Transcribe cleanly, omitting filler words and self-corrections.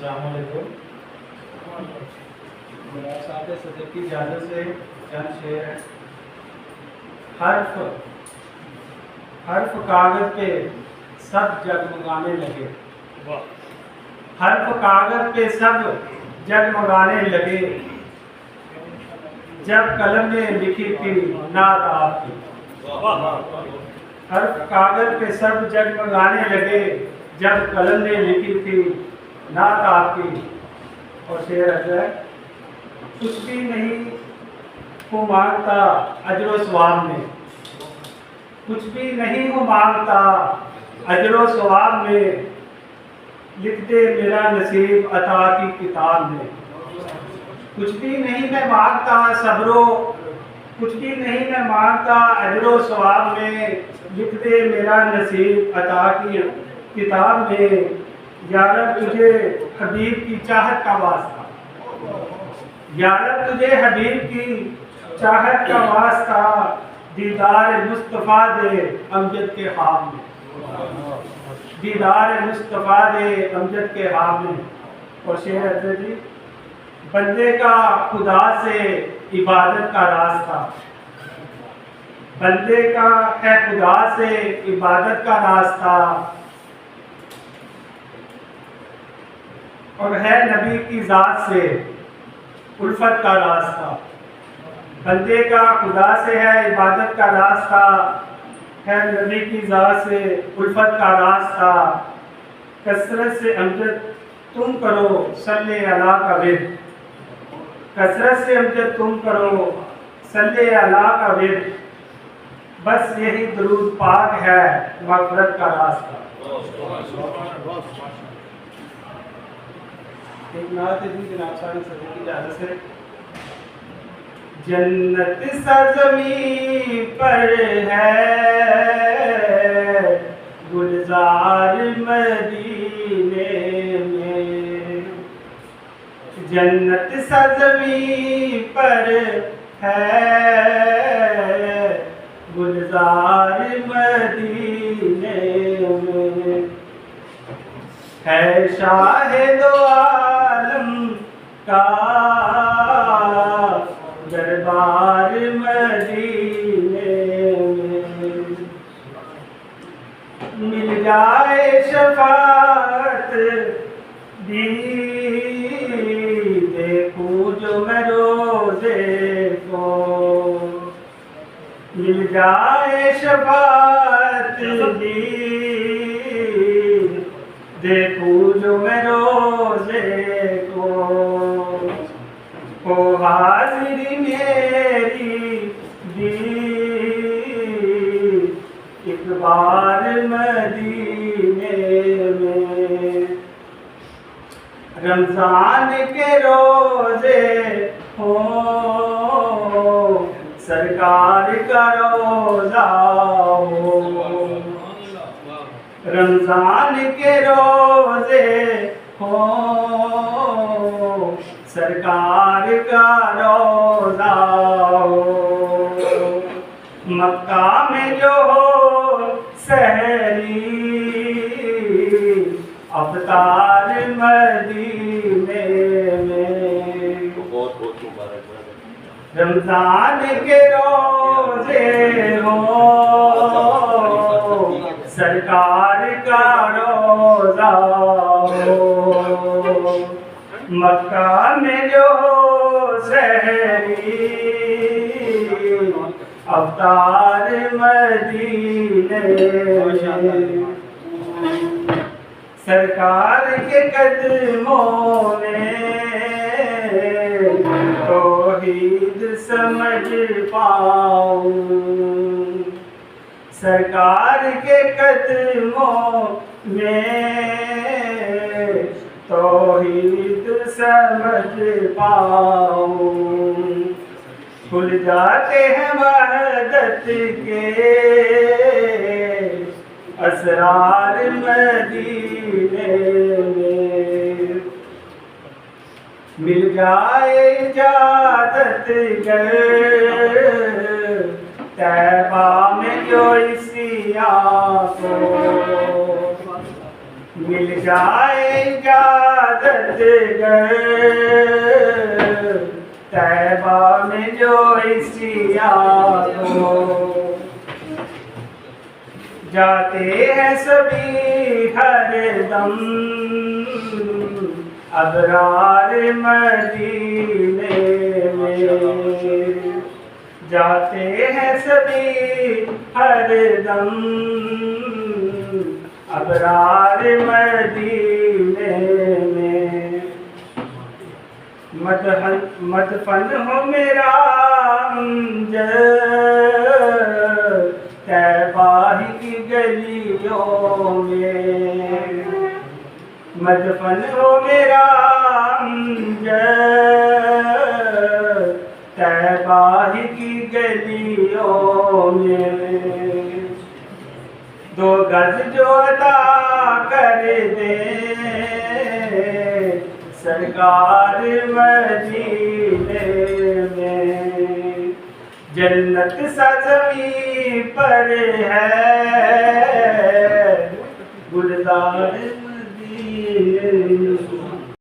السلام علیکم. میرا صاحب صدیق کی اجازت سے چند شعر ہیں. حرف کاغذ پہ سب جگمگانے لگے. حرف کاغذ پہ سب جگمگانے لگے جب قلم نے لکھی تھی نعت آپ کی. حرف کاغذ پہ سب جگمگانے لگے جب قلم نے لکھی تھی نعت آپ کی. اور شعر ہے کچھ بھی نہیں ہوں مانگتا اجر و ثواب میں. کچھ بھی نہیں ہوں مانگتا اجر و ثواب میں. لکھ دے میرا نصیب عطا کی کتاب میں. کچھ بھی نہیں میں مانگتا کچھ بھی نہیں میں مانگتا اجر و ثواب میں. لکھ دے میرا نصیب عطا کی کتاب میں. یا رب تجھے حبیب کی چاہت کا واسطہ. یا رب تجھے حبیب کی چاہت کا واسطہ. دیدار مصطفیٰ دے امجد کے خواب میں. دیدار مصطفیٰ دے امجد کے خواب میں. اور شعر ہے جی بندے کا خدا سے عبادت کا راستہ. بندے کا ہے خدا سے عبادت کا راستہ. اور ہے نبی کی ذات سے الفت کا راستہ. بندے کا خدا سے ہے عبادت کا راستہ. ہے نبی کی ذات سے الفت کا راستہ. کثرت سے امجد تم کرو صلی اللہ کا ورد. کثرت سے امجد تم کرو صلی اللہ کا ورد. بس یہی درود پاک ہے مغفرت کا راستہ. ایک نعت ہے جی جناب ساری صدیق کی اجازت سے. جنت سرزمین پر ہے گلزار مدینے میں. جنت سرزمین پر ہے گلزار مدینے میں. ہے شاہد و عالم کا دربار مدینے میں. مل جائے شفاعت بھی دیکھوں جو میں روزے کو. مل جائے شفاعت بھی دیکھوں جو میں روزے کو. او حاضری میری بھی ایک بار مدینے میں. رمضان کے روزے ہوں سرکار کا روزہ ہو. رمضان کے روزے ہوں سرکار کا روزہ ہو. مکہ میں جو ہو سحری افطار مدینے میں. رمضان کے روزے ہوں سرکار کا روزہ ہو. مکہ میں جو سحری افطار مدینے میں. سرکار کے قدموں میں توحید سمجھ پاؤں. سرکار کے قدموں میں توحید سمجھ پاؤں. کھل جاتے ہیں وحدت کے اسرار مدینے میں. مل جائے اجازت گر طیبہ میں جو اسی کو. مل جائے اجازت گر طیبہ میں جو عیسیٰ ہو، جاتے ہیں سبھی ہر دم ابرار مدینے میں، جاتے ہیں سبھی ہر دم ابرار مدینے میں۔ مدفن ہو میرا امجد طیبہ کی گلیوں میں، مدفن ہو میرا امجد طیبہ کی گلیوں میں۔ دو گز جو عطا کر دے سرکار مدینے میں، جنت سا زمین پر ہے گلزار مدینے۔